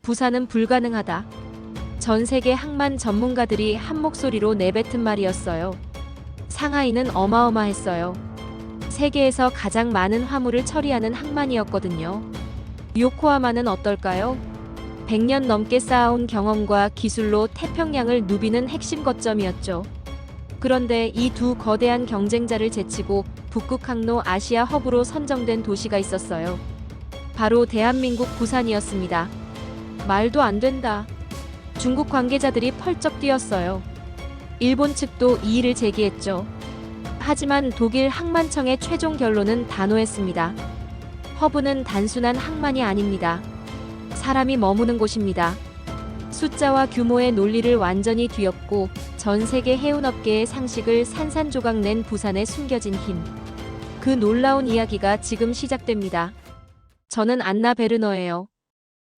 부산은 불가능하다. 전 세계 항만 전문가들이 한 목소리로 내뱉은 말이었어요. 상하이는 어마어마했어요. 세계에서 가장 많은 화물을 처리하는 항만이었거든요. 요코하마는 어떨까요? 100년 넘게 쌓아온 경험과 기술로 태평양을 누비는 핵심 거점이었죠. 그런데 이 두 거대한 경쟁자를 제치고 북극 항로 아시아 허브로 선정된 도시가 있었어요. 바로 대한민국 부산이었습니다. 말도 안 된다. 중국 관계자들이 펄쩍 뛰었어요. 일본 측도 이의를 제기했죠. 하지만 독일 항만청의 최종 결론은 단호했습니다. 허브는 단순한 항만이 아닙니다. 사람이 머무는 곳입니다. 숫자와 규모의 논리를 완전히 뒤엎고 전 세계 해운업계의 상식을 산산조각 낸 부산에 숨겨진 힘. 그 놀라운 이야기가 지금 시작됩니다. 저는 안나 베르너예요.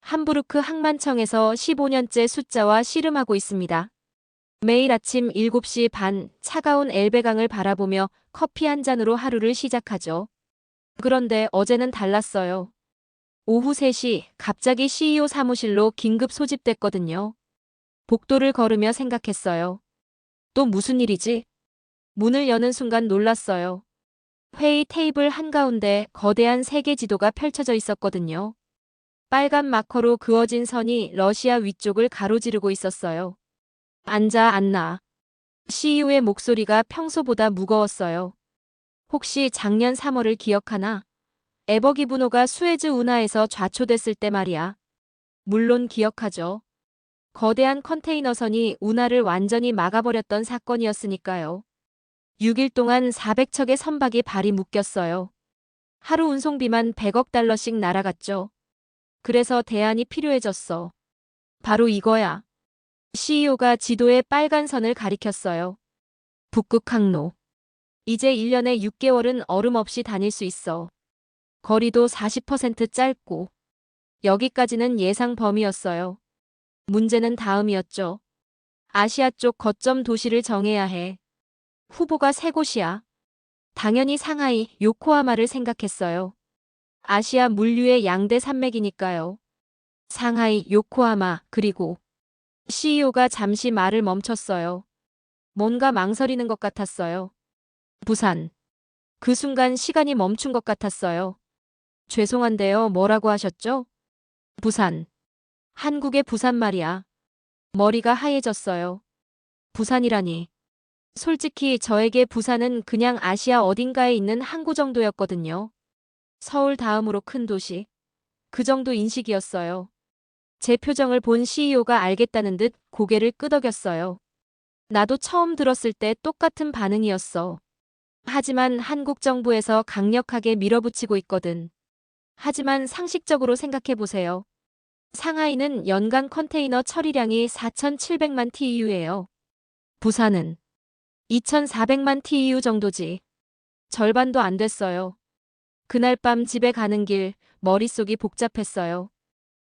함부르크 항만청에서 15년째 숫자와 씨름하고 있습니다. 매일 아침 7시 반 차가운 엘베강을 바라보며 커피 한 잔으로 하루를 시작하죠. 그런데 어제는 달랐어요. 오후 3시 갑자기 CEO 사무실로 긴급 소집됐거든요. 복도를 걸으며 생각했어요. 또 무슨 일이지? 문을 여는 순간 놀랐어요. 회의 테이블 한가운데 거대한 세계 지도가 펼쳐져 있었거든요. 빨간 마커로 그어진 선이 러시아 위쪽을 가로지르고 있었어요. 앉아, 안나. CEO의 목소리가 평소보다 무거웠어요. 혹시 작년 3월을 기억하나? 에버기 분호가 수에즈 운하에서 좌초됐을 때 말이야. 물론 기억하죠. 거대한 컨테이너선이 운하를 완전히 막아버렸던 사건이었으니까요. 6일 동안 400척의 선박이 발이 묶였어요. 하루 운송비만 100억 달러씩 날아갔죠. 그래서 대안이 필요해졌어. 바로 이거야. CEO가 지도에 빨간 선을 가리켰어요. 북극 항로. 이제 1년에 6개월은 얼음 없이 다닐 수 있어. 거리도 40% 짧고. 여기까지는 예상 범위였어요. 문제는 다음이었죠. 아시아 쪽 거점 도시를 정해야 해. 후보가 3곳이야. 당연히 상하이, 요코하마를 생각했어요. 아시아 물류의 양대 산맥이니까요. 상하이, 요코하마, 그리고 CEO가 잠시 말을 멈췄어요. 뭔가 망설이는 것 같았어요. 부산. 그 순간 시간이 멈춘 것 같았어요. 죄송한데요, 뭐라고 하셨죠? 부산. 한국의 부산 말이야. 머리가 하얘졌어요. 부산이라니. 솔직히 저에게 부산은 그냥 아시아 어딘가에 있는 항구 정도였거든요. 서울 다음으로 큰 도시. 그 정도 인식이었어요. 제 표정을 본 CEO가 알겠다는 듯 고개를 끄덕였어요. 나도 처음 들었을 때 똑같은 반응이었어. 하지만 한국 정부에서 강력하게 밀어붙이고 있거든. 하지만 상식적으로 생각해보세요. 상하이는 연간 컨테이너 처리량이 4,700만 TEU예요. 부산은 2,400만 TEU 정도지. 절반도 안 됐어요. 그날 밤 집에 가는 길 머릿속이 복잡했어요.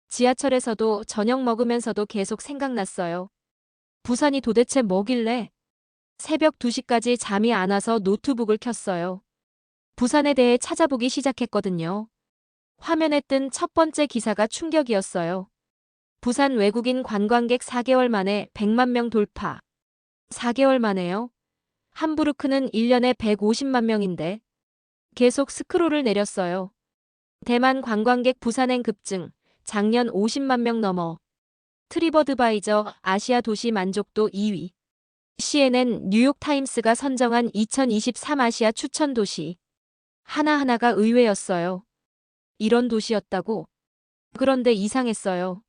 지하철에서도 저녁 먹으면서도 계속 생각났어요. 부산이 도대체 뭐길래? 새벽 2시까지 잠이 안 와서 노트북을 켰어요. 부산에 대해 찾아보기 시작했거든요. 화면에 뜬 첫 번째 기사가 충격이었어요. 부산 외국인 관광객 4개월 만에 100만 명 돌파. 4개월 만에요? 함부르크는 1년에 150만 명인데. 계속 스크롤을 내렸어요. 대만 관광객 부산행 급증. 작년 50만 명 넘어. 트리버드바이저 아시아 도시 만족도 2위. CNN 뉴욕타임스가 선정한 2023 아시아 추천 도시. 하나하나가 의외였어요. 이런 도시였다고? 그런데 이상했어요.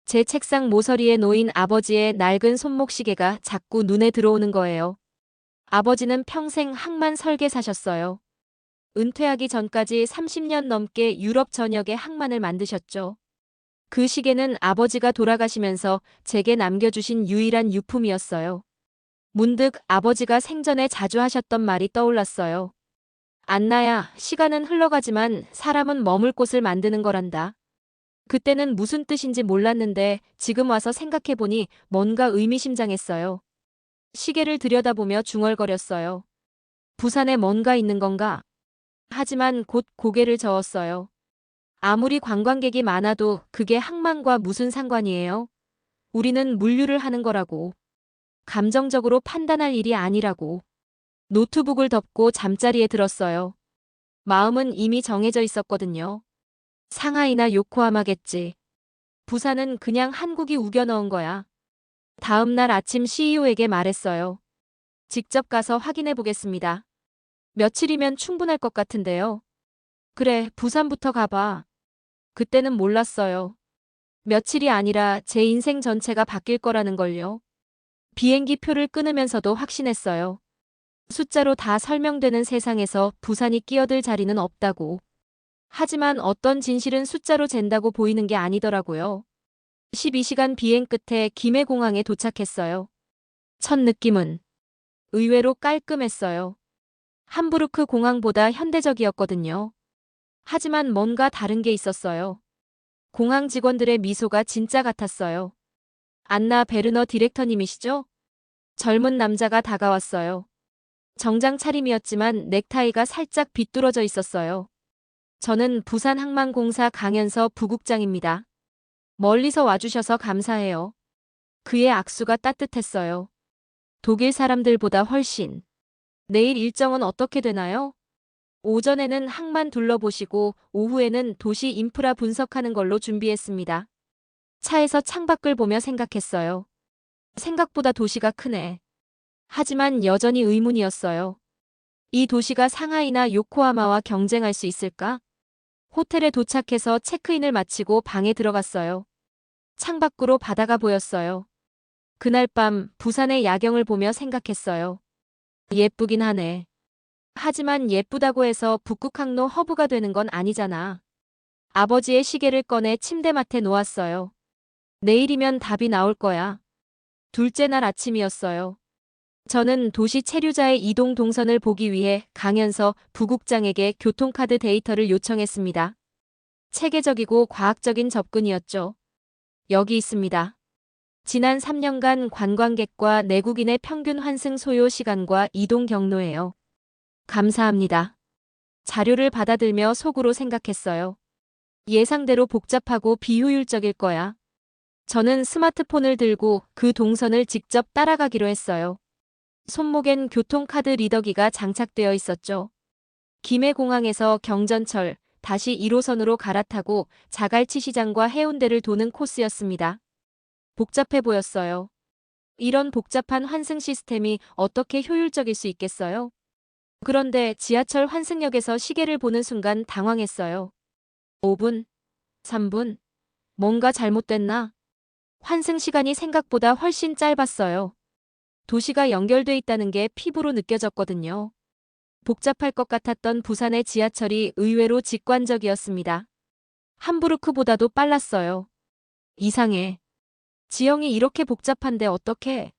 제 책상 모서리에 놓인 아버지의 낡은 손목시계가 자꾸 눈에 들어오는 거예요. 아버지는 평생 항만 설계사셨어요. 은퇴하기 전까지 30년 넘게 유럽 전역에 항만을 만드셨죠. 그 시계는 아버지가 돌아가시면서 제게 남겨주신 유일한 유품이었어요. 문득 아버지가 생전에 자주 하셨던 말이 떠올랐어요. 안나야, 시간은 흘러가지만 사람은 머물 곳을 만드는 거란다. 그때는 무슨 뜻인지 몰랐는데 지금 와서 생각해보니 뭔가 의미심장했어요. 시계를 들여다보며 중얼거렸어요. 부산에 뭔가 있는 건가? 하지만 곧 고개를 저었어요. 아무리 관광객이 많아도 그게 항만과 무슨 상관이에요? 우리는 물류를 하는 거라고. 감정적으로 판단할 일이 아니라고. 노트북을 덮고 잠자리에 들었어요. 마음은 이미 정해져 있었거든요. 상하이나 요코하마겠지. 부산은 그냥 한국이 우겨 넣은 거야. 다음 날 아침 CEO에게 말했어요. 직접 가서 확인해 보겠습니다. 며칠이면 충분할 것 같은데요. 그래, 부산부터 가봐. 그때는 몰랐어요. 며칠이 아니라 제 인생 전체가 바뀔 거라는 걸요. 비행기 표를 끊으면서도 확신했어요. 숫자로 다 설명되는 세상에서 부산이 끼어들 자리는 없다고. 하지만 어떤 진실은 숫자로 잰다고 보이는 게 아니더라고요. 12시간 비행 끝에 김해공항에 도착했어요. 첫 느낌은 의외로 깔끔했어요. 함부르크 공항보다 현대적이었거든요. 하지만 뭔가 다른 게 있었어요. 공항 직원들의 미소가 진짜 같았어요. 안나 베르너 디렉터님이시죠? 젊은 남자가 다가왔어요. 정장 차림이었지만 넥타이가 살짝 비뚤어져 있었어요. 저는 부산항만공사 강연서 부국장입니다. 멀리서 와주셔서 감사해요. 그의 악수가 따뜻했어요. 독일 사람들보다 훨씬. 내일 일정은 어떻게 되나요? 오전에는 항만 둘러보시고 오후에는 도시 인프라 분석하는 걸로 준비했습니다. 차에서 창밖을 보며 생각했어요. 생각보다 도시가 크네. 하지만 여전히 의문이었어요. 이 도시가 상하이나 요코하마와 경쟁할 수 있을까? 호텔에 도착해서 체크인을 마치고 방에 들어갔어요. 창밖으로 바다가 보였어요. 그날 밤 부산의 야경을 보며 생각했어요. 예쁘긴 하네. 하지만 예쁘다고 해서 북극항로 허브가 되는 건 아니잖아. 아버지의 시계를 꺼내 침대맡에 놓았어요. 내일이면 답이 나올 거야. 둘째 날 아침이었어요. 저는 도시 체류자의 이동 동선을 보기 위해 강연서 부국장에게 교통카드 데이터를 요청했습니다. 체계적이고 과학적인 접근이었죠. 여기 있습니다. 지난 3년간 관광객과 내국인의 평균 환승 소요 시간과 이동 경로예요. 감사합니다. 자료를 받아들며 속으로 생각했어요. 예상대로 복잡하고 비효율적일 거야. 저는 스마트폰을 들고 그 동선을 직접 따라가기로 했어요. 손목엔 교통카드 리더기가 장착되어 있었죠. 김해공항에서 경전철, 다시 1호선으로 갈아타고 자갈치 시장과 해운대를 도는 코스였습니다. 복잡해 보였어요. 이런 복잡한 환승 시스템이 어떻게 효율적일 수 있겠어요? 그런데 지하철 환승역에서 시계를 보는 순간 당황했어요. 5분, 3분, 뭔가 잘못됐나? 환승 시간이 생각보다 훨씬 짧았어요. 도시가 연결돼 있다는 게 피부로 느껴졌거든요. 복잡할 것 같았던 부산의 지하철이 의외로 직관적이었습니다. 함부르크보다도 빨랐어요. 이상해. 지형이 이렇게 복잡한데 어떡해?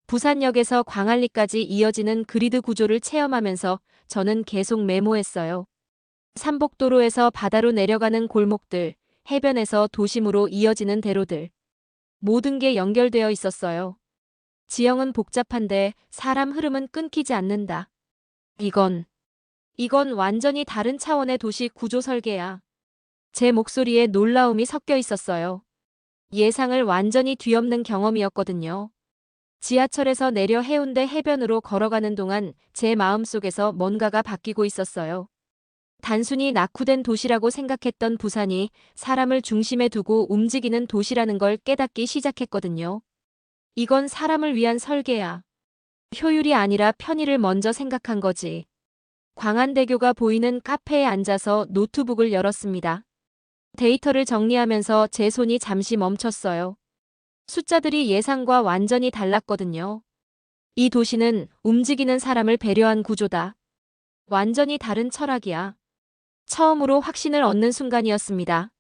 부산역에서 광안리까지 이어지는 그리드 구조를 체험하면서 저는 계속 메모했어요. 삼복도로에서 바다로 내려가는 골목들, 해변에서 도심으로 이어지는 대로들. 모든 게 연결되어 있었어요. 지형은 복잡한데 사람 흐름은 끊기지 않는다. 이건 완전히 다른 차원의 도시 구조 설계야. 제 목소리에 놀라움이 섞여 있었어요. 예상을 완전히 뒤엎는 경험이었거든요. 지하철에서 내려 해운대 해변으로 걸어가는 동안 제 마음속에서 뭔가가 바뀌고 있었어요. 단순히 낙후된 도시라고 생각했던 부산이 사람을 중심에 두고 움직이는 도시라는 걸 깨닫기 시작했거든요. 이건 사람을 위한 설계야. 효율이 아니라 편의를 먼저 생각한 거지. 광안대교가 보이는 카페에 앉아서 노트북을 열었습니다. 데이터를 정리하면서 제 손이 잠시 멈췄어요. 숫자들이 예상과 완전히 달랐거든요. 이 도시는 움직이는 사람을 배려한 구조다. 완전히 다른 철학이야. 처음으로 확신을 얻는 순간이었습니다.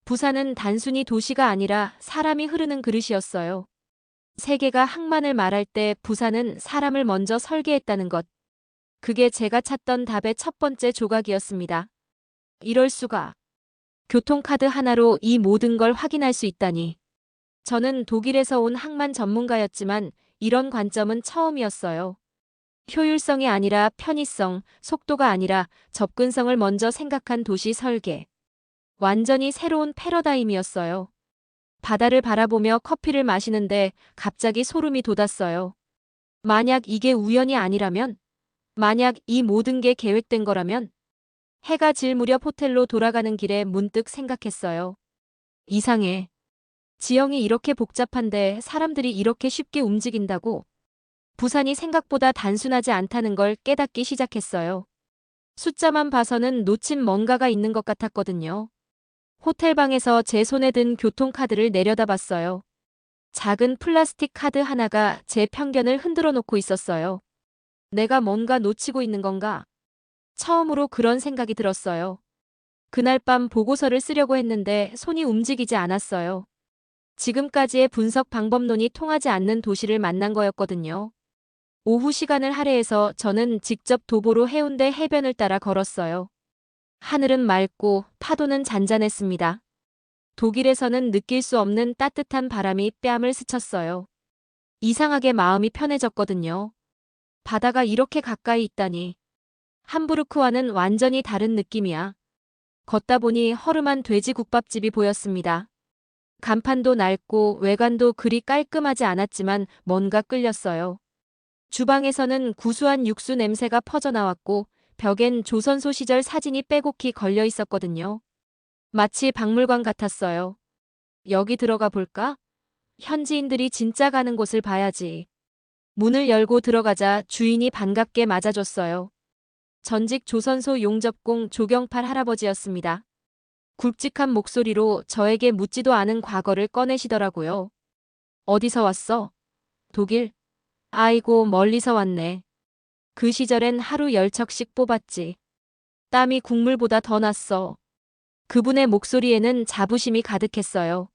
부산은 단순히 도시가 아니라 사람이 흐르는 그릇이었어요. 세계가 항만을 말할 때 부산은 사람을 먼저 설계했다는 것. 그게 제가 찾던 답의 첫 번째 조각이었습니다. 이럴 수가. 교통카드 하나로 이 모든 걸 확인할 수 있다니. 저는 독일에서 온 항만 전문가였지만 이런 관점은 처음이었어요. 효율성이 아니라 편의성, 속도가 아니라 접근성을 먼저 생각한 도시 설계. 완전히 새로운 패러다임이었어요. 바다를 바라보며 커피를 마시는데 갑자기 소름이 돋았어요. 만약 이게 우연이 아니라면, 만약 이 모든 게 계획된 거라면, 해가 질 무렵 호텔로 돌아가는 길에 문득 생각했어요. 이상해. 지형이 이렇게 복잡한데 사람들이 이렇게 쉽게 움직인다고? 부산이 생각보다 단순하지 않다는 걸 깨닫기 시작했어요. 숫자만 봐서는 놓친 뭔가가 있는 것 같았거든요. 호텔방에서 제 손에 든 교통카드를 내려다봤어요. 작은 플라스틱 카드 하나가 제 편견을 흔들어 놓고 있었어요. 내가 뭔가 놓치고 있는 건가? 처음으로 그런 생각이 들었어요. 그날 밤 보고서를 쓰려고 했는데 손이 움직이지 않았어요. 지금까지의 분석 방법론이 통하지 않는 도시를 만난 거였거든요. 오후 시간을 할애해서 저는 직접 도보로 해운대 해변을 따라 걸었어요. 하늘은 맑고 파도는 잔잔했습니다. 독일에서는 느낄 수 없는 따뜻한 바람이 뺨을 스쳤어요. 이상하게 마음이 편해졌거든요. 바다가 이렇게 가까이 있다니. 함부르크와는 완전히 다른 느낌이야. 걷다 보니 허름한 돼지국밥집이 보였습니다. 간판도 낡고 외관도 그리 깔끔하지 않았지만 뭔가 끌렸어요. 주방에서는 구수한 육수 냄새가 퍼져나왔고 벽엔 조선소 시절 사진이 빼곡히 걸려 있었거든요. 마치 박물관 같았어요. 여기 들어가 볼까? 현지인들이 진짜 가는 곳을 봐야지. 문을 열고 들어가자 주인이 반갑게 맞아줬어요. 전직 조선소 용접공 조경팔 할아버지였습니다. 굵직한 목소리로 저에게 묻지도 않은 과거를 꺼내시더라고요. 어디서 왔어? 독일? 아이고, 멀리서 왔네. 그 시절엔 하루 10척씩 뽑았지. 땀이 국물보다 더 났어. 그분의 목소리에는 자부심이 가득했어요.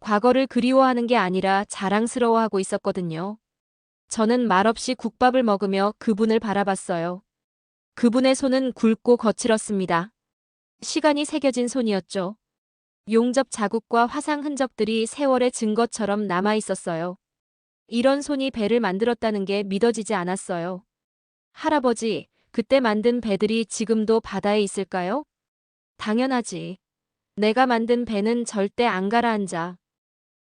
과거를 그리워하는 게 아니라 자랑스러워하고 있었거든요. 저는 말없이 국밥을 먹으며 그분을 바라봤어요. 그분의 손은 굵고 거칠었습니다. 시간이 새겨진 손이었죠. 용접 자국과 화상 흔적들이 세월의 증거처럼 남아 있었어요. 이런 손이 배를 만들었다는 게 믿어지지 않았어요. 할아버지, 그때 만든 배들이 지금도 바다에 있을까요? 당연하지. 내가 만든 배는 절대 안 가라앉아.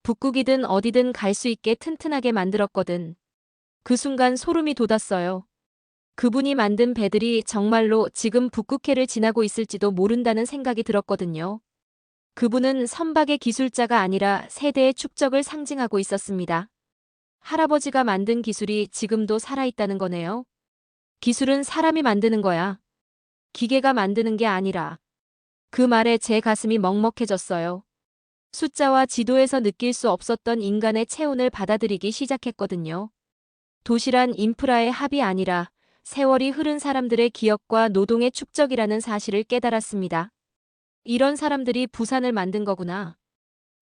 북극이든 어디든 갈 수 있게 튼튼하게 만들었거든. 그 순간 소름이 돋았어요. 그분이 만든 배들이 정말로 지금 북극해를 지나고 있을지도 모른다는 생각이 들었거든요. 그분은 선박의 기술자가 아니라 세대의 축적을 상징하고 있었습니다. 할아버지가 만든 기술이 지금도 살아있다는 거네요. 기술은 사람이 만드는 거야. 기계가 만드는 게 아니라. 그 말에 제 가슴이 먹먹해졌어요. 숫자와 지도에서 느낄 수 없었던 인간의 체온을 받아들이기 시작했거든요. 도시란 인프라의 합이 아니라 세월이 흐른 사람들의 기억과 노동의 축적이라는 사실을 깨달았습니다. 이런 사람들이 부산을 만든 거구나.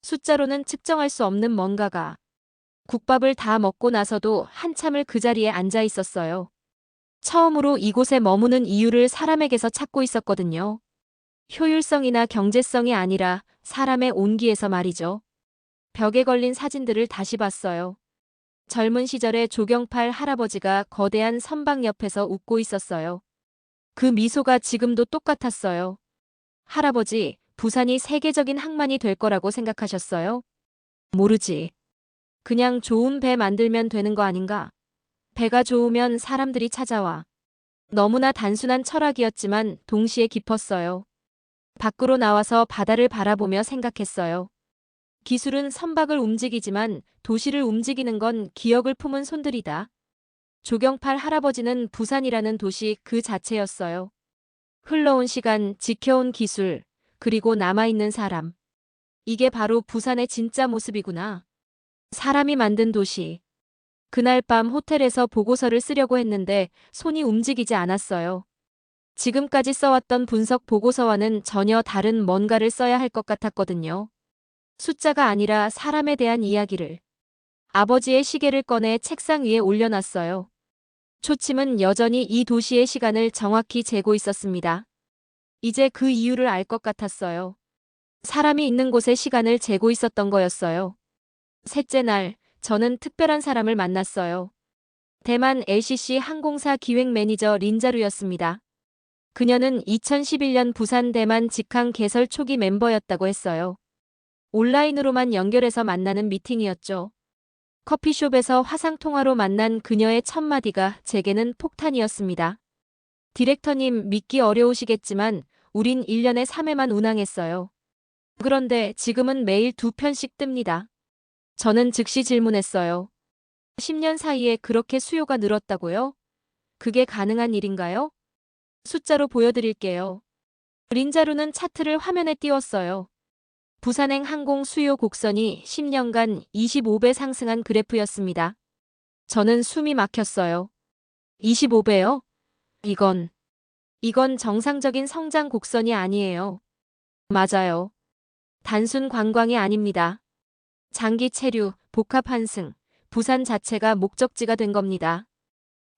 숫자로는 측정할 수 없는 뭔가가. 국밥을 다 먹고 나서도 한참을 그 자리에 앉아 있었어요. 처음으로 이곳에 머무는 이유를 사람에게서 찾고 있었거든요. 효율성이나 경제성이 아니라 사람의 온기에서 말이죠. 벽에 걸린 사진들을 다시 봤어요. 젊은 시절의 조경팔 할아버지가 거대한 선박 옆에서 웃고 있었어요. 그 미소가 지금도 똑같았어요. 할아버지, 부산이 세계적인 항만이 될 거라고 생각하셨어요? 모르지. 그냥 좋은 배 만들면 되는 거 아닌가? 배가 좋으면 사람들이 찾아와. 너무나 단순한 철학이었지만 동시에 깊었어요. 밖으로 나와서 바다를 바라보며 생각했어요. 기술은 선박을 움직이지만 도시를 움직이는 건 기억을 품은 손들이다. 조경팔 할아버지는 부산이라는 도시 그 자체였어요. 흘러온 시간, 지켜온 기술, 그리고 남아있는 사람. 이게 바로 부산의 진짜 모습이구나. 사람이 만든 도시. 그날 밤 호텔에서 보고서를 쓰려고 했는데 손이 움직이지 않았어요. 지금까지 써왔던 분석 보고서와는 전혀 다른 뭔가를 써야 할 것 같았거든요. 숫자가 아니라 사람에 대한 이야기를. 아버지의 시계를 꺼내 책상 위에 올려놨어요. 초침은 여전히 이 도시의 시간을 정확히 재고 있었습니다. 이제 그 이유를 알 것 같았어요. 사람이 있는 곳에 시간을 재고 있었던 거였어요. 셋째 날, 저는 특별한 사람을 만났어요. 대만 LCC 항공사 기획 매니저 린자루였습니다. 그녀는 2011년 부산 대만 직항 개설 초기 멤버였다고 했어요. 온라인으로만 연결해서 만나는 미팅이었죠. 커피숍에서 화상통화로 만난 그녀의 첫 마디가 제게는 폭탄이었습니다. 디렉터님, 믿기 어려우시겠지만 우린 1년에 3회만 운항했어요. 그런데 지금은 매일 2편씩 뜹니다. 저는 즉시 질문했어요. 10년 사이에 그렇게 수요가 늘었다고요? 그게 가능한 일인가요? 숫자로 보여드릴게요. 린자루는 차트를 화면에 띄웠어요. 부산행 항공 수요 곡선이 10년간 25배 상승한 그래프였습니다. 저는 숨이 막혔어요. 25배요? 이건 정상적인 성장 곡선이 아니에요. 맞아요. 단순 관광이 아닙니다. 장기 체류, 복합 환승, 부산 자체가 목적지가 된 겁니다.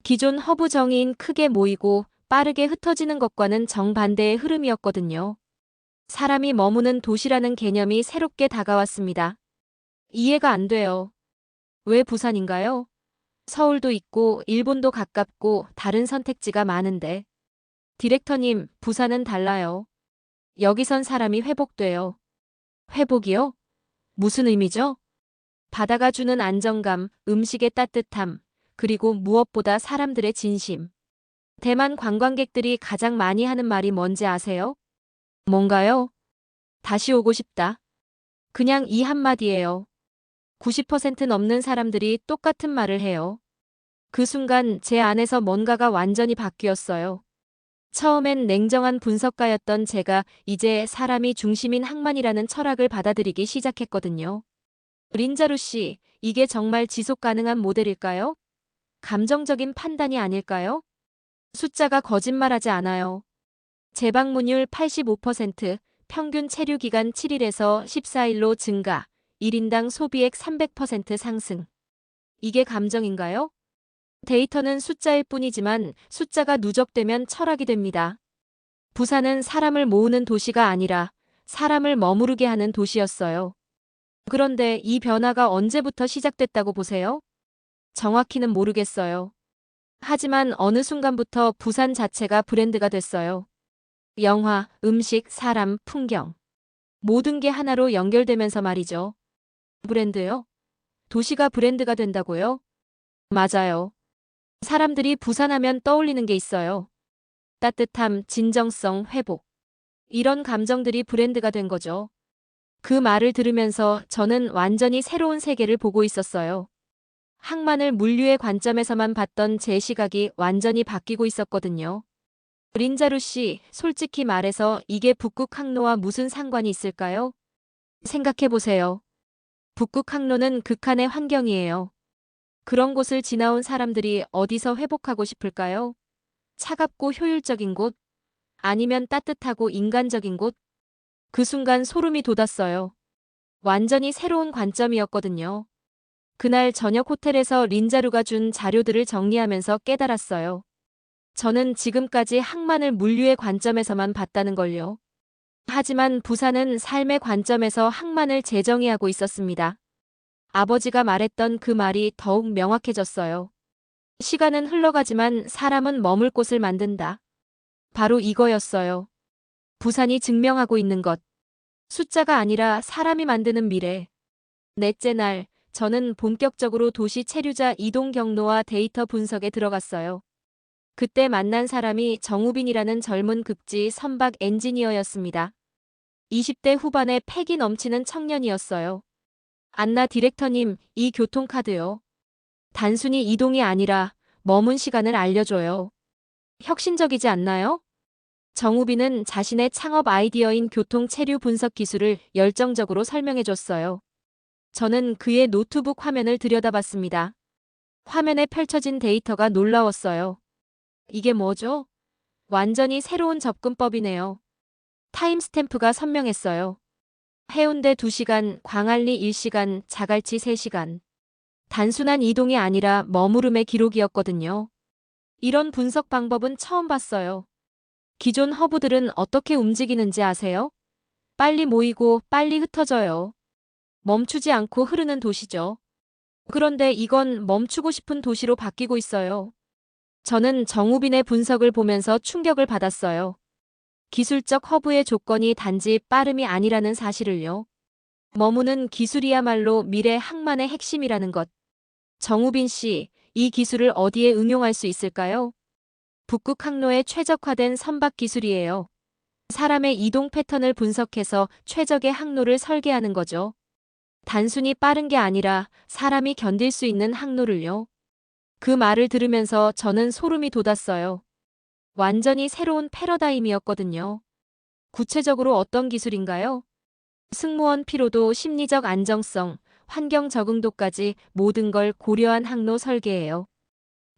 기존 허브 정의인 크게 모이고 빠르게 흩어지는 것과는 정반대의 흐름이었거든요. 사람이 머무는 도시라는 개념이 새롭게 다가왔습니다. 이해가 안 돼요. 왜 부산인가요? 서울도 있고 일본도 가깝고 다른 선택지가 많은데. 디렉터님, 부산은 달라요. 여기선 사람이 회복돼요. 회복이요? 무슨 의미죠? 바다가 주는 안정감, 음식의 따뜻함, 그리고 무엇보다 사람들의 진심. 대만 관광객들이 가장 많이 하는 말이 뭔지 아세요? 뭔가요? 다시 오고 싶다. 그냥 이 한마디예요. 90% 넘는 사람들이 똑같은 말을 해요. 그 순간 제 안에서 뭔가가 완전히 바뀌었어요. 처음엔 냉정한 분석가였던 제가 이제 사람이 중심인 항만이라는 철학을 받아들이기 시작했거든요. 린자루 씨, 이게 정말 지속 가능한 모델일까요? 감정적인 판단이 아닐까요? 숫자가 거짓말하지 않아요. 재방문율 85%, 평균 체류 기간 7일에서 14일로 증가, 1인당 소비액 300% 상승. 이게 감정인가요? 데이터는 숫자일 뿐이지만 숫자가 누적되면 철학이 됩니다. 부산은 사람을 모으는 도시가 아니라 사람을 머무르게 하는 도시였어요. 그런데 이 변화가 언제부터 시작됐다고 보세요? 정확히는 모르겠어요. 하지만 어느 순간부터 부산 자체가 브랜드가 됐어요. 영화, 음식, 사람, 풍경. 모든 게 하나로 연결되면서 말이죠. 브랜드요? 도시가 브랜드가 된다고요? 맞아요. 사람들이 부산하면 떠올리는 게 있어요. 따뜻함, 진정성, 회복. 이런 감정들이 브랜드가 된 거죠. 그 말을 들으면서 저는 완전히 새로운 세계를 보고 있었어요. 항만을 물류의 관점에서만 봤던 제 시각이 완전히 바뀌고 있었거든요. 린자루 씨, 솔직히 말해서 이게 북극 항로와 무슨 상관이 있을까요? 생각해 보세요. 북극 항로는 극한의 환경이에요. 그런 곳을 지나온 사람들이 어디서 회복하고 싶을까요? 차갑고 효율적인 곳? 아니면 따뜻하고 인간적인 곳? 그 순간 소름이 돋았어요. 완전히 새로운 관점이었거든요. 그날 저녁 호텔에서 린자루가 준 자료들을 정리하면서 깨달았어요. 저는 지금까지 항만을 물류의 관점에서만 봤다는 걸요. 하지만 부산은 삶의 관점에서 항만을 재정의하고 있었습니다. 아버지가 말했던 그 말이 더욱 명확해졌어요. 시간은 흘러가지만 사람은 머물 곳을 만든다. 바로 이거였어요. 부산이 증명하고 있는 것. 숫자가 아니라 사람이 만드는 미래. 넷째 날, 저는 본격적으로 도시 체류자 이동 경로와 데이터 분석에 들어갔어요. 그때 만난 사람이 정우빈이라는 젊은 급지 선박 엔지니어였습니다. 20대 후반의 패기 넘치는 청년이었어요. 안나 디렉터님, 이 교통카드요. 단순히 이동이 아니라 머문 시간을 알려줘요. 혁신적이지 않나요? 정우빈은 자신의 창업 아이디어인 교통 체류 분석 기술을 열정적으로 설명해줬어요. 저는 그의 노트북 화면을 들여다봤습니다. 화면에 펼쳐진 데이터가 놀라웠어요. 이게 뭐죠? 완전히 새로운 접근법이네요. 타임스탬프가 선명했어요. 해운대 2시간, 광안리 1시간, 자갈치 3시간. 단순한 이동이 아니라 머무름의 기록이었거든요. 이런 분석 방법은 처음 봤어요. 기존 허브들은 어떻게 움직이는지 아세요? 빨리 모이고 빨리 흩어져요. 멈추지 않고 흐르는 도시죠. 그런데 이건 멈추고 싶은 도시로 바뀌고 있어요. 저는 정우빈의 분석을 보면서 충격을 받았어요. 기술적 허브의 조건이 단지 빠름이 아니라는 사실을요. 머무는 기술이야말로 미래 항만의 핵심이라는 것. 정우빈 씨, 이 기술을 어디에 응용할 수 있을까요? 북극 항로에 최적화된 선박 기술이에요. 사람의 이동 패턴을 분석해서 최적의 항로를 설계하는 거죠. 단순히 빠른 게 아니라 사람이 견딜 수 있는 항로를요. 그 말을 들으면서 저는 소름이 돋았어요. 완전히 새로운 패러다임이었거든요. 구체적으로 어떤 기술인가요? 승무원 피로도, 심리적 안정성, 환경 적응도까지 모든 걸 고려한 항로 설계예요.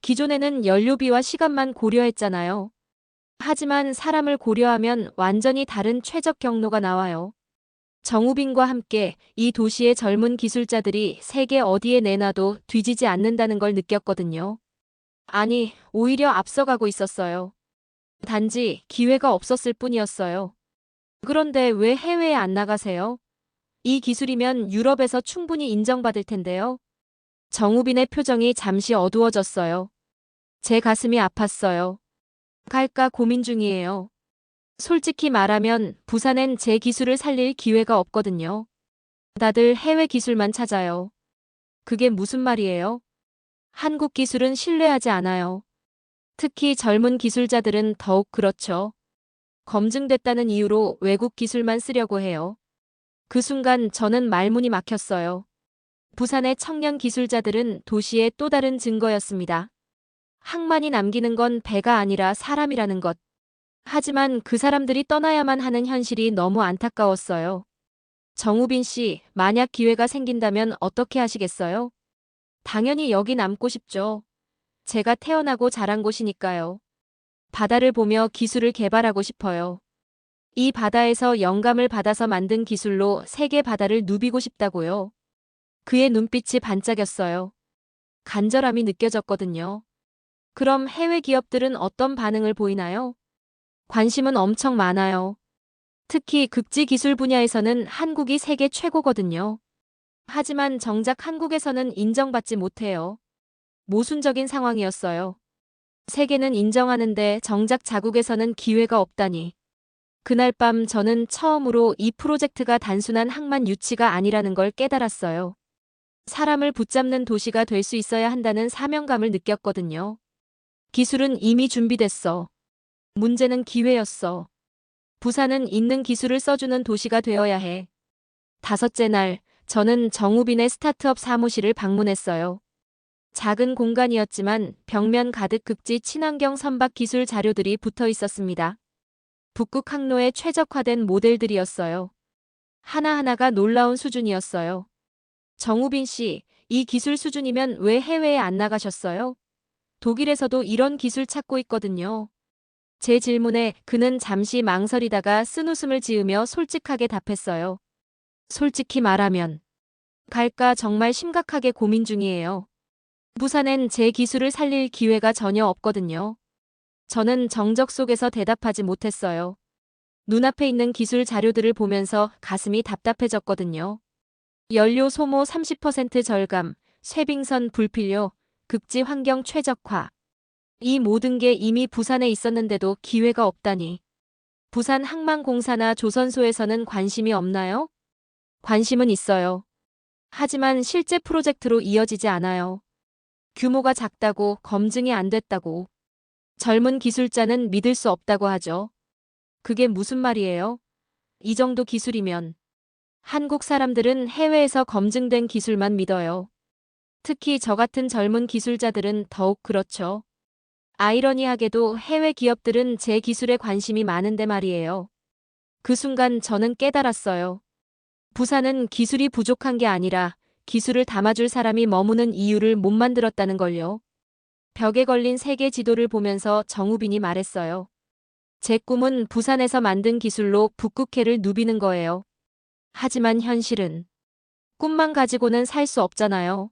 기존에는 연료비와 시간만 고려했잖아요. 하지만 사람을 고려하면 완전히 다른 최적 경로가 나와요. 정우빈과 함께 이 도시의 젊은 기술자들이 세계 어디에 내놔도 뒤지지 않는다는 걸 느꼈거든요. 아니, 오히려 앞서가고 있었어요. 단지 기회가 없었을 뿐이었어요. 그런데 왜 해외에 안 나가세요? 이 기술이면 유럽에서 충분히 인정받을 텐데요. 정우빈의 표정이 잠시 어두워졌어요. 제 가슴이 아팠어요. 갈까 고민 중이에요. 솔직히 말하면 부산엔 제 기술을 살릴 기회가 없거든요. 다들 해외 기술만 찾아요. 그게 무슨 말이에요? 한국 기술은 신뢰하지 않아요. 특히 젊은 기술자들은 더욱 그렇죠. 검증됐다는 이유로 외국 기술만 쓰려고 해요. 그 순간 저는 말문이 막혔어요. 부산의 청년 기술자들은 도시의 또 다른 증거였습니다. 항만이 남기는 건 배가 아니라 사람이라는 것. 하지만 그 사람들이 떠나야만 하는 현실이 너무 안타까웠어요. 정우빈 씨, 만약 기회가 생긴다면 어떻게 하시겠어요? 당연히 여기 남고 싶죠. 제가 태어나고 자란 곳이니까요. 바다를 보며 기술을 개발하고 싶어요. 이 바다에서 영감을 받아서 만든 기술로 세계 바다를 누비고 싶다고요. 그의 눈빛이 반짝였어요. 간절함이 느껴졌거든요. 그럼 해외 기업들은 어떤 반응을 보이나요? 관심은 엄청 많아요. 특히 극지 기술 분야에서는 한국이 세계 최고거든요. 하지만 정작 한국에서는 인정받지 못해요. 모순적인 상황이었어요. 세계는 인정하는데 정작 자국에서는 기회가 없다니. 그날 밤 저는 처음으로 이 프로젝트가 단순한 항만 유치가 아니라는 걸 깨달았어요. 사람을 붙잡는 도시가 될 수 있어야 한다는 사명감을 느꼈거든요. 기술은 이미 준비됐어. 문제는 기회였어. 부산은 있는 기술을 써주는 도시가 되어야 해. 다섯째 날, 저는 정우빈의 스타트업 사무실을 방문했어요. 작은 공간이었지만 벽면 가득 극지 친환경 선박 기술 자료들이 붙어 있었습니다. 북극 항로에 최적화된 모델들이었어요. 하나하나가 놀라운 수준이었어요. 정우빈 씨, 이 기술 수준이면 왜 해외에 안 나가셨어요? 독일에서도 이런 기술 찾고 있거든요. 제 질문에 그는 잠시 망설이다가 쓴웃음을 지으며 솔직하게 답했어요. 솔직히 말하면 갈까 정말 심각하게 고민 중이에요. 부산엔 제 기술을 살릴 기회가 전혀 없거든요. 저는 정적 속에서 대답하지 못했어요. 눈앞에 있는 기술 자료들을 보면서 가슴이 답답해졌거든요. 연료 소모 30% 절감, 쇠빙선 불필요, 극지 환경 최적화. 이 모든 게 이미 부산에 있었는데도 기회가 없다니. 부산 항만공사나 조선소에서는 관심이 없나요? 관심은 있어요. 하지만 실제 프로젝트로 이어지지 않아요. 규모가 작다고, 검증이 안 됐다고. 젊은 기술자는 믿을 수 없다고 하죠. 그게 무슨 말이에요? 이 정도 기술이면. 한국 사람들은 해외에서 검증된 기술만 믿어요. 특히 저 같은 젊은 기술자들은 더욱 그렇죠. 아이러니하게도 해외 기업들은 제 기술에 관심이 많은데 말이에요. 그 순간 저는 깨달았어요. 부산은 기술이 부족한 게 아니라 기술을 담아줄 사람이 머무는 이유를 못 만들었다는 걸요. 벽에 걸린 세계 지도를 보면서 정우빈이 말했어요. 제 꿈은 부산에서 만든 기술로 북극해를 누비는 거예요. 하지만 현실은 꿈만 가지고는 살 수 없잖아요.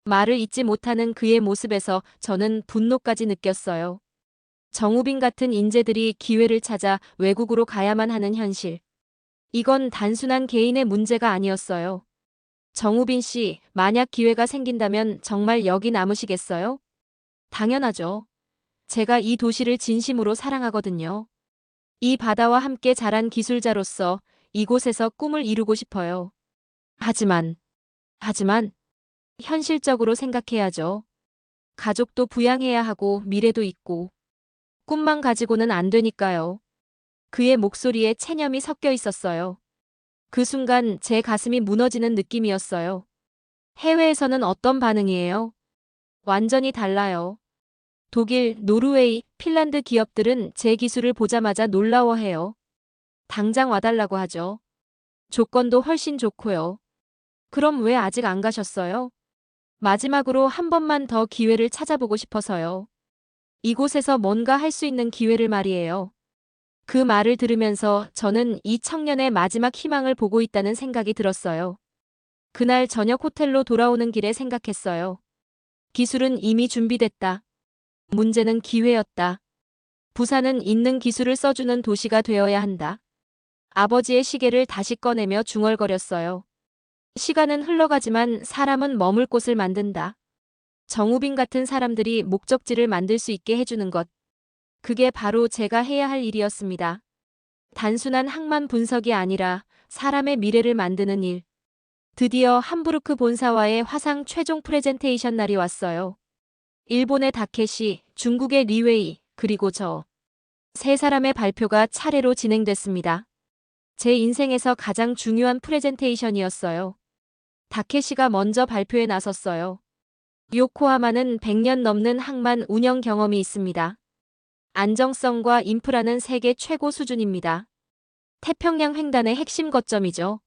말을 잇지 못하는 그의 모습에서 저는 분노까지 느꼈어요. 정우빈 같은 인재들이 기회를 찾아 외국으로 가야만 하는 현실. 이건 단순한 개인의 문제가 아니었어요. 정우빈 씨, 만약 기회가 생긴다면 정말 여기 남으시겠어요? 당연하죠. 제가 이 도시를 진심으로 사랑하거든요. 이 바다와 함께 자란 기술자로서 이곳에서 꿈을 이루고 싶어요. 하지만, 현실적으로 생각해야죠. 가족도 부양해야 하고 미래도 있고, 꿈만 가지고는 안 되니까요. 그의 목소리에 체념이 섞여 있었어요. 그 순간 제 가슴이 무너지는 느낌이었어요. 해외에서는 어떤 반응이에요? 완전히 달라요. 독일, 노르웨이, 핀란드 기업들은 제 기술을 보자마자 놀라워해요. 당장 와달라고 하죠. 조건도 훨씬 좋고요. 그럼 왜 아직 안 가셨어요? 마지막으로 한 번만 더 기회를 찾아보고 싶어서요. 이곳에서 뭔가 할 수 있는 기회를 말이에요. 그 말을 들으면서 저는 이 청년의 마지막 희망을 보고 있다는 생각이 들었어요. 그날 저녁 호텔로 돌아오는 길에 생각했어요. 기술은 이미 준비됐다. 문제는 기회였다. 부산은 있는 기술을 써주는 도시가 되어야 한다. 아버지의 시계를 다시 꺼내며 중얼거렸어요. 시간은 흘러가지만 사람은 머물 곳을 만든다. 정우빈 같은 사람들이 목적지를 만들 수 있게 해주는 것. 그게 바로 제가 해야 할 일이었습니다. 단순한 항만 분석이 아니라 사람의 미래를 만드는 일. 드디어 함부르크 본사와의 화상 최종 프레젠테이션 날이 왔어요. 일본의 다케시, 중국의 리웨이, 그리고 저. 세 사람의 발표가 차례로 진행됐습니다. 제 인생에서 가장 중요한 프레젠테이션이었어요. 다케시가 먼저 발표에 나섰어요. 요코하마는 100년 넘는 항만 운영 경험이 있습니다. 안정성과 인프라는 세계 최고 수준입니다. 태평양 횡단의 핵심 거점이죠.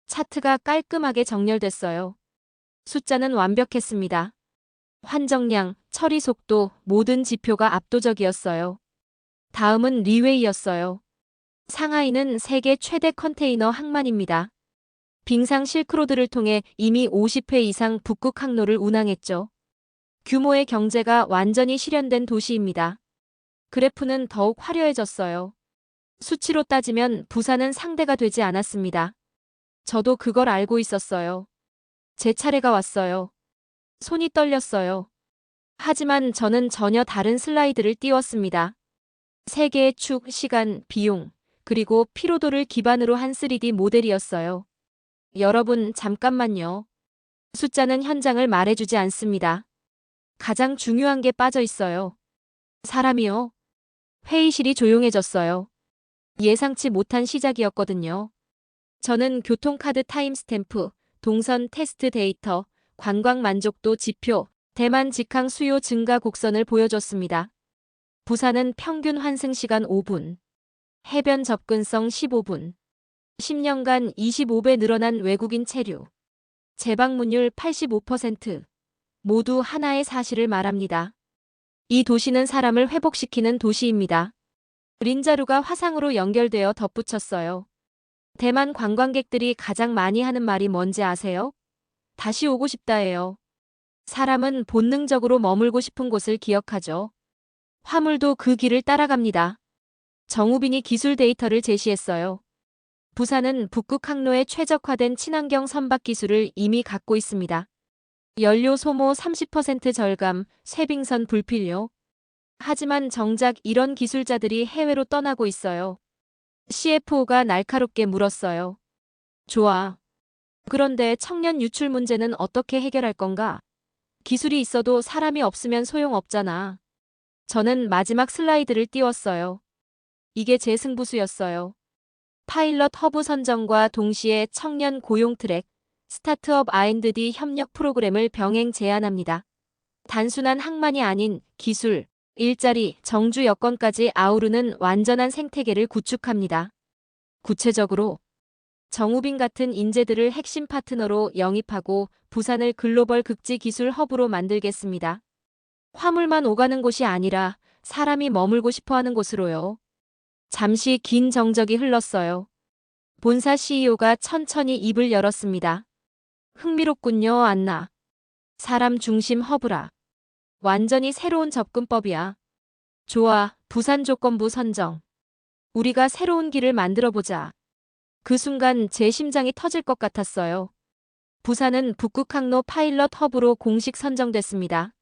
차트가 깔끔하게 정렬됐어요. 숫자는 완벽했습니다. 환정량, 처리 속도, 모든 지표가 압도적이었어요. 다음은 리웨이였어요. 상하이는 세계 최대 컨테이너 항만입니다. 빙상 실크로드를 통해 이미 50회 이상 북극 항로를 운항했죠. 규모의 경제가 완전히 실현된 도시입니다. 그래프는 더욱 화려해졌어요. 수치로 따지면 부산은 상대가 되지 않았습니다. 저도 그걸 알고 있었어요. 제 차례가 왔어요. 손이 떨렸어요. 하지만 저는 전혀 다른 슬라이드를 띄웠습니다. 세계의 축, 시간, 비용, 그리고 피로도를 기반으로 한 3D 모델이었어요. 여러분, 잠깐만요. 숫자는 현장을 말해주지 않습니다. 가장 중요한 게 빠져 있어요. 사람이요. 회의실이 조용해졌어요. 예상치 못한 시작이었거든요. 저는 교통카드 타임스탬프, 동선 테스트 데이터, 관광 만족도 지표, 대만 직항 수요 증가 곡선을 보여줬습니다. 부산은 평균 환승 시간 5분, 해변 접근성 15분, 10년간 25배 늘어난 외국인 체류, 재방문율 85%, 모두 하나의 사실을 말합니다. 이 도시는 사람을 회복시키는 도시입니다. 린자루가 화상으로 연결되어 덧붙였어요. 대만 관광객들이 가장 많이 하는 말이 뭔지 아세요? 다시 오고 싶다예요. 사람은 본능적으로 머물고 싶은 곳을 기억하죠. 화물도 그 길을 따라갑니다. 정우빈이 기술 데이터를 제시했어요. 부산은 북극 항로에 최적화된 친환경 선박 기술을 이미 갖고 있습니다. 연료 소모 30% 절감, 쇠빙선 불필요. 하지만 정작 이런 기술자들이 해외로 떠나고 있어요. CFO가 날카롭게 물었어요. 좋아. 그런데 청년 유출 문제는 어떻게 해결할 건가? 기술이 있어도 사람이 없으면 소용없잖아. 저는 마지막 슬라이드를 띄웠어요. 이게 제 승부수였어요. 파일럿 허브 선정과 동시에 청년 고용 트랙, 스타트업 R&D 협력 프로그램을 병행 제안합니다. 단순한 항만이 아닌 기술, 일자리, 정주 여건까지 아우르는 완전한 생태계를 구축합니다. 구체적으로 정우빈 같은 인재들을 핵심 파트너로 영입하고 부산을 글로벌 극지 기술 허브로 만들겠습니다. 화물만 오가는 곳이 아니라 사람이 머물고 싶어하는 곳으로요. 잠시 긴 정적이 흘렀어요. 본사 CEO가 천천히 입을 열었습니다. 흥미롭군요, 안나. 사람 중심 허브라. 완전히 새로운 접근법이야. 좋아, 부산 조건부 선정. 우리가 새로운 길을 만들어보자. 그 순간 제 심장이 터질 것 같았어요. 부산은 북극항로 파일럿 허브로 공식 선정됐습니다.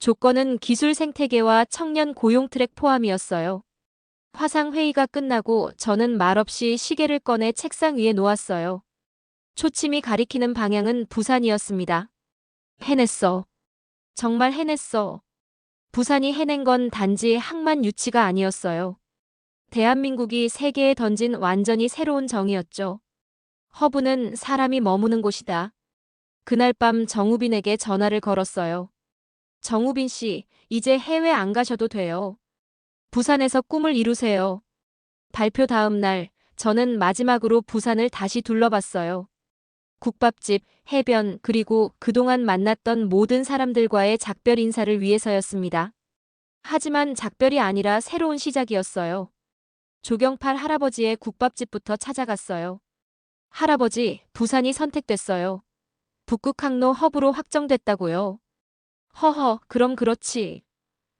조건은 기술 생태계와 청년 고용 트랙 포함이었어요. 화상 회의가 끝나고 저는 말없이 시계를 꺼내 책상 위에 놓았어요. 초침이 가리키는 방향은 부산이었습니다. 해냈어. 정말 해냈어. 부산이 해낸 건 단지 항만 유치가 아니었어요. 대한민국이 세계에 던진 완전히 새로운 정의였죠. 허브는 사람이 머무는 곳이다. 그날 밤 정우빈에게 전화를 걸었어요. 정우빈 씨, 이제 해외 안 가셔도 돼요. 부산에서 꿈을 이루세요. 발표 다음 날, 저는 마지막으로 부산을 다시 둘러봤어요. 국밥집, 해변, 그리고 그동안 만났던 모든 사람들과의 작별 인사를 위해서였습니다. 하지만 작별이 아니라 새로운 시작이었어요. 조경팔 할아버지의 국밥집부터 찾아갔어요. 할아버지, 부산이 선택됐어요. 북극 항로 허브로 확정됐다고요. 허허, 그럼 그렇지.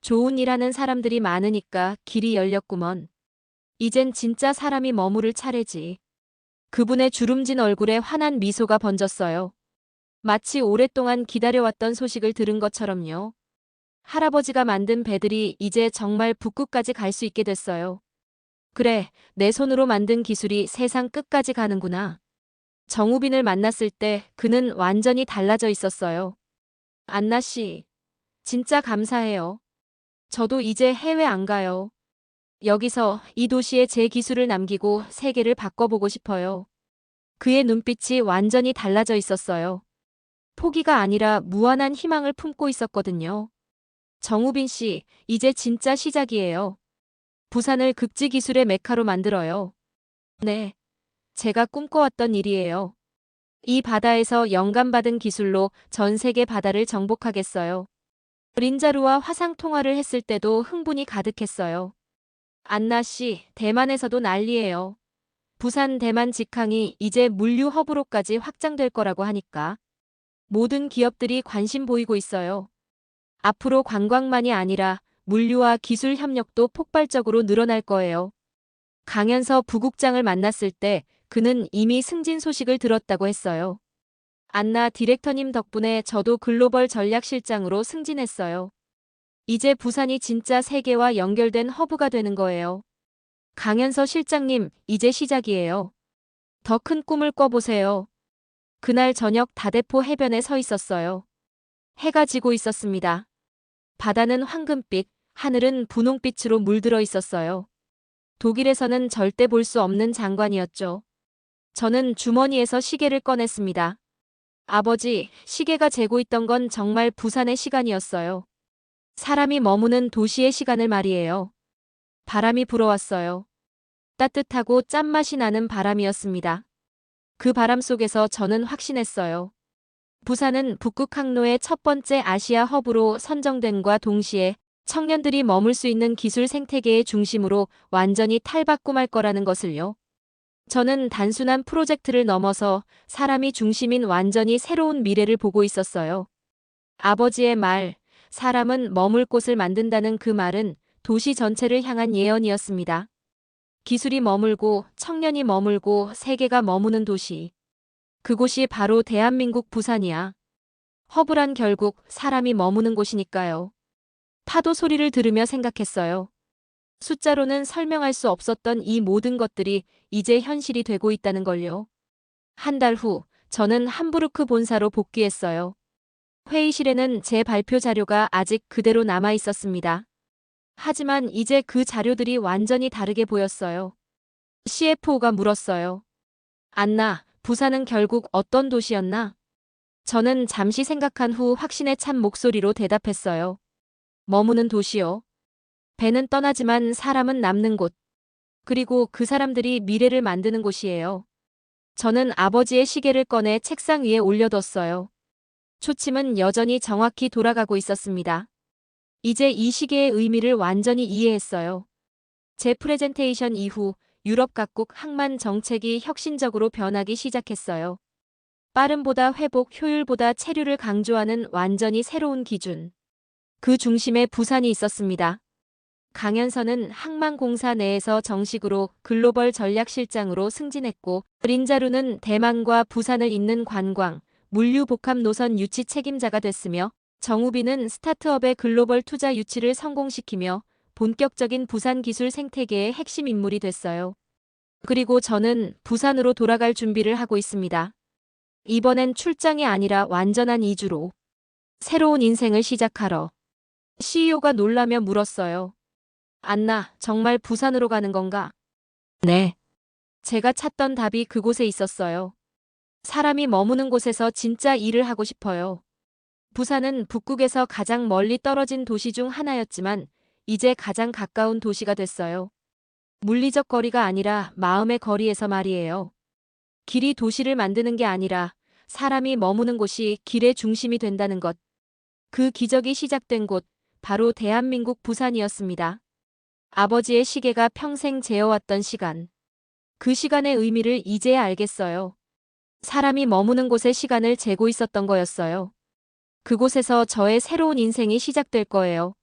좋은 일 하는 사람들이 많으니까 길이 열렸구먼. 이젠 진짜 사람이 머무를 차례지. 그분의 주름진 얼굴에 환한 미소가 번졌어요. 마치 오랫동안 기다려왔던 소식을 들은 것처럼요. 할아버지가 만든 배들이 이제 정말 북극까지 갈 수 있게 됐어요. 그래, 내 손으로 만든 기술이 세상 끝까지 가는구나. 정우빈을 만났을 때 그는 완전히 달라져 있었어요. 안나 씨, 진짜 감사해요. 저도 이제 해외 안 가요. 여기서 이 도시에 제 기술을 남기고 세계를 바꿔보고 싶어요. 그의 눈빛이 완전히 달라져 있었어요. 포기가 아니라 무한한 희망을 품고 있었거든요. 정우빈 씨, 이제 진짜 시작이에요. 부산을 극지 기술의 메카로 만들어요. 네, 제가 꿈꿔왔던 일이에요. 이 바다에서 영감받은 기술로 전 세계 바다를 정복하겠어요. 린자루와 화상 통화를 했을 때도 흥분이 가득했어요. 안나 씨, 대만에서도 난리예요. 부산 대만 직항이 이제 물류 허브로까지 확장될 거라고 하니까 모든 기업들이 관심 보이고 있어요. 앞으로 관광만이 아니라 물류와 기술 협력도 폭발적으로 늘어날 거예요. 강연서 부국장을 만났을 때 그는 이미 승진 소식을 들었다고 했어요. 안나 디렉터님 덕분에 저도 글로벌 전략실장으로 승진했어요. 이제 부산이 진짜 세계와 연결된 허브가 되는 거예요. 강연서 실장님, 이제 시작이에요. 더 큰 꿈을 꿔보세요. 그날 저녁 다대포 해변에 서 있었어요. 해가 지고 있었습니다. 바다는 황금빛, 하늘은 분홍빛으로 물들어 있었어요. 독일에서는 절대 볼 수 없는 장관이었죠. 저는 주머니에서 시계를 꺼냈습니다. 아버지, 시계가 재고 있던 건 정말 부산의 시간이었어요. 사람이 머무는 도시의 시간을 말이에요. 바람이 불어왔어요. 따뜻하고 짠맛이 나는 바람이었습니다. 그 바람 속에서 저는 확신했어요. 부산은 북극 항로의 첫 번째 아시아 허브로 선정된과 동시에 청년들이 머물 수 있는 기술 생태계의 중심으로 완전히 탈바꿈할 거라는 것을요. 저는 단순한 프로젝트를 넘어서 사람이 중심인 완전히 새로운 미래를 보고 있었어요. 아버지의 말, 사람은 머물 곳을 만든다는 그 말은 도시 전체를 향한 예언이었습니다. 기술이 머물고 청년이 머물고 세계가 머무는 도시. 그곳이 바로 대한민국 부산이야. 허브란 결국 사람이 머무는 곳이니까요. 파도 소리를 들으며 생각했어요. 숫자로는 설명할 수 없었던 이 모든 것들이 이제 현실이 되고 있다는 걸요. 한 달 후, 저는 함부르크 본사로 복귀했어요. 회의실에는 제 발표 자료가 아직 그대로 남아 있었습니다. 하지만 이제 그 자료들이 완전히 다르게 보였어요. CFO가 물었어요. 안나, 부산은 결국 어떤 도시였나? 저는 잠시 생각한 후 확신에 찬 목소리로 대답했어요. 머무는 도시요. 배는 떠나지만 사람은 남는 곳. 그리고 그 사람들이 미래를 만드는 곳이에요. 저는 아버지의 시계를 꺼내 책상 위에 올려뒀어요. 초침은 여전히 정확히 돌아가고 있었습니다. 이제 이 시계의 의미를 완전히 이해했어요. 제 프레젠테이션 이후 유럽 각국 항만 정책이 혁신적으로 변하기 시작했어요. 빠름보다 회복, 효율보다 체류를 강조하는 완전히 새로운 기준. 그 중심에 부산이 있었습니다. 강연서는 항만공사 내에서 정식으로 글로벌 전략실장으로 승진했고 린자루는 대만과 부산을 잇는 관광, 물류 복합 노선 유치 책임자가 됐으며 정우빈은 스타트업의 글로벌 투자 유치를 성공시키며 본격적인 부산 기술 생태계의 핵심 인물이 됐어요. 그리고 저는 부산으로 돌아갈 준비를 하고 있습니다. 이번엔 출장이 아니라 완전한 이주로. 새로운 인생을 시작하러. CEO가 놀라며 물었어요. 안나, 정말 부산으로 가는 건가? 네. 제가 찾던 답이 그곳에 있었어요. 사람이 머무는 곳에서 진짜 일을 하고 싶어요. 부산은 북극에서 가장 멀리 떨어진 도시 중 하나였지만 이제 가장 가까운 도시가 됐어요. 물리적 거리가 아니라 마음의 거리에서 말이에요. 길이 도시를 만드는 게 아니라 사람이 머무는 곳이 길의 중심이 된다는 것. 그 기적이 시작된 곳, 바로 대한민국 부산이었습니다. 아버지의 시계가 평생 재어왔던 시간. 그 시간의 의미를 이제야 알겠어요. 사람이 머무는 곳에 시간을 재고 있었던 거였어요. 그곳에서 저의 새로운 인생이 시작될 거예요.